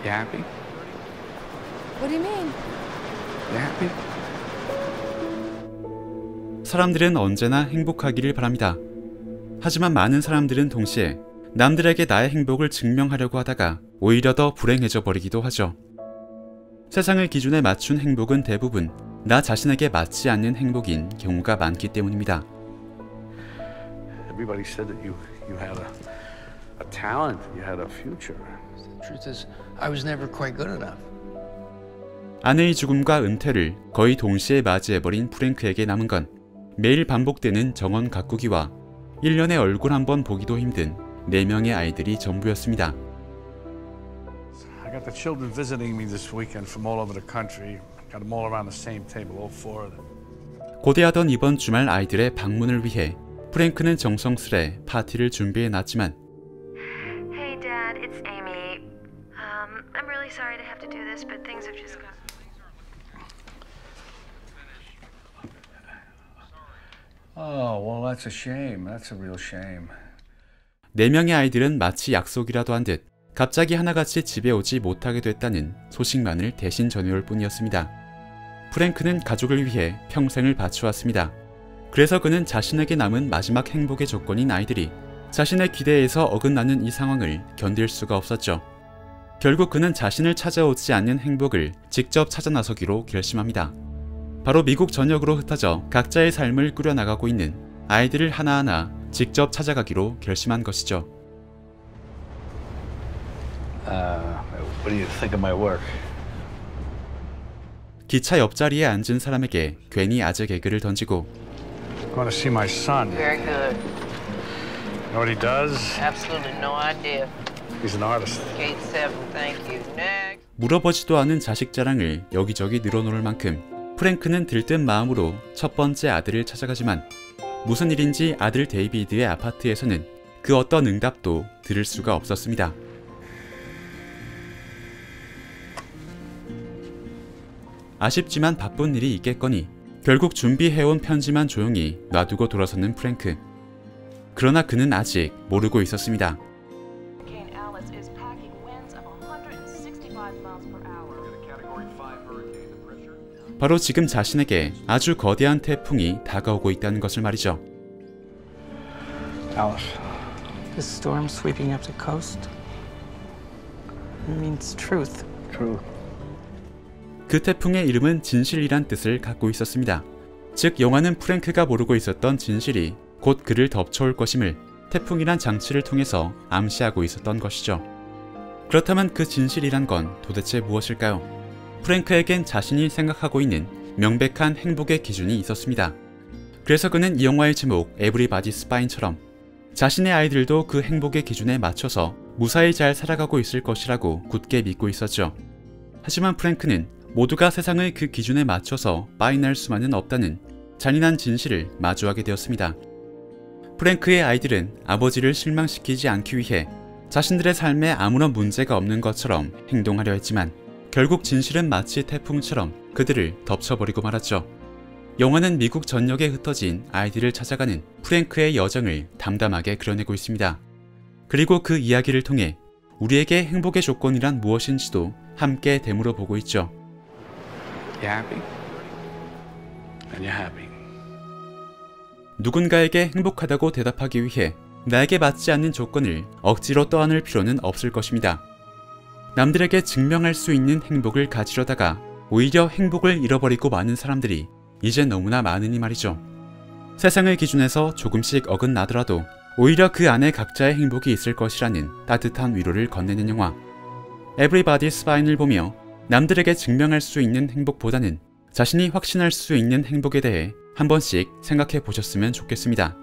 You happy? What do you mean? You happy? 사람들은 언제나 행복하기를 바랍니다. 하지만 많은 사람들은 동시에 남들에게 나의 행복을 증명하려고 하다가 오히려 더 불행해져 버리기도 하죠. 세상의 기준에 맞춘 행복은 대부분 나 자신에게 맞지 않는 행복인 경우가 많기 때문입니다. Everybody said that you had a talent, you had a future. The truth is, I was never quite good enough. 아내의 죽음과 은퇴를 거의 동시에 맞이해버린 프랭크에게 남은 건 매일 반복되는 정원 가꾸기와 1년에 얼굴 한 번 보기도 힘든 4명의 아이들이 전부였습니다. I got the children visiting me this weekend from all over the country. Got them all around the same table, all four of them. 고대하던 이번 주말 아이들의 방문을 위해 프랭크는 정성스레 파티를 준비해놨지만 Hey Dad, it's Amy. I'm really sorry to have to do this, but things have just got... Oh, well, that's a shame. That's a real shame. 4명의 아이들은 마치 약속이라도 한 듯 갑자기 하나같이 집에 오지 못하게 됐다는 소식만을 대신 전해올 뿐이었습니다. 프랭크는 가족을 위해 평생을 바쳐왔습니다. 그래서 그는 자신에게 남은 마지막 행복의 조건인 아이들이 자신의 기대에서 어긋나는 이 상황을 견딜 수가 없었죠. 결국 그는 자신을 찾아오지 않는 행복을 직접 찾아 나서기로 결심합니다. 바로 미국 전역으로 흩어져 각자의 삶을 꾸려나가고 있는 아이들을 하나하나 직접 찾아가기로 결심한 것이죠. What do you think of my work? 기차 옆자리에 앉은 사람에게 괜히 아재 개그를 던지고 Going to see my son. Very good. You know what he does? Absolutely no idea. He's an artist. Gate 7, thank you. Next. 물어보지도 않은 자식 자랑을 여기저기 늘어놓을 만큼 프랭크는 들뜬 마음으로 첫 번째 아들을 찾아가지만 무슨 일인지 아들 데이비드의 아파트에서는 그 어떤 응답도 들을 수가 없었습니다. 아쉽지만 바쁜 일이 있겠거니 결국 준비해온 편지만 조용히 놔두고 돌아서는 프랭크. 그러나 그는 아직 모르고 있었습니다. Hurricane Alice is packing winds of 165 miles per hour. 바로 지금 자신에게 아주 거대한 태풍이 다가오고 있다는 것을 말이죠. Alice. This storm sweeping up the coast. It means truth. True. 그 태풍의 이름은 진실이란 뜻을 갖고 있었습니다. 즉 영화는 프랭크가 모르고 있었던 진실이 곧 그를 덮쳐올 것임을 태풍이란 장치를 통해서 암시하고 있었던 것이죠. 그렇다면 그 진실이란 건 도대체 무엇일까요? 프랭크에겐 자신이 생각하고 있는 명백한 행복의 기준이 있었습니다. 그래서 그는 이 영화의 제목 Everybody's Fine처럼 자신의 아이들도 그 행복의 기준에 맞춰서 무사히 잘 살아가고 있을 것이라고 굳게 믿고 있었죠. 하지만 프랭크는 모두가 세상의 그 기준에 맞춰서 파인할 수만은 없다는 잔인한 진실을 마주하게 되었습니다. 프랭크의 아이들은 아버지를 실망시키지 않기 위해 자신들의 삶에 아무런 문제가 없는 것처럼 행동하려 했지만 결국 진실은 마치 태풍처럼 그들을 덮쳐버리고 말았죠. 영화는 미국 전역에 흩어진 아이들을 찾아가는 프랭크의 여정을 담담하게 그려내고 있습니다. 그리고 그 이야기를 통해 우리에게 행복의 조건이란 무엇인지도 함께 되물어 보고 있죠. You happy? And you're happy. 누군가에게 행복하다고 대답하기 위해 나에게 맞지 않는 조건을 억지로 떠안을 필요는 없을 것입니다. 남들에게 증명할 수 있는 행복을 가지려다가 오히려 행복을 잃어버리고 마는 사람들이 이제 너무나 많으니 말이죠. 세상의 기준에서 조금씩 어긋나더라도 오히려 그 안에 각자의 행복이 있을 것이라는 따뜻한 위로를 건네는 영화 Everybody's Fine을 보며 남들에게 증명할 수 있는 행복보다는 자신이 확신할 수 있는 행복에 대해 한 번씩 생각해 보셨으면 좋겠습니다.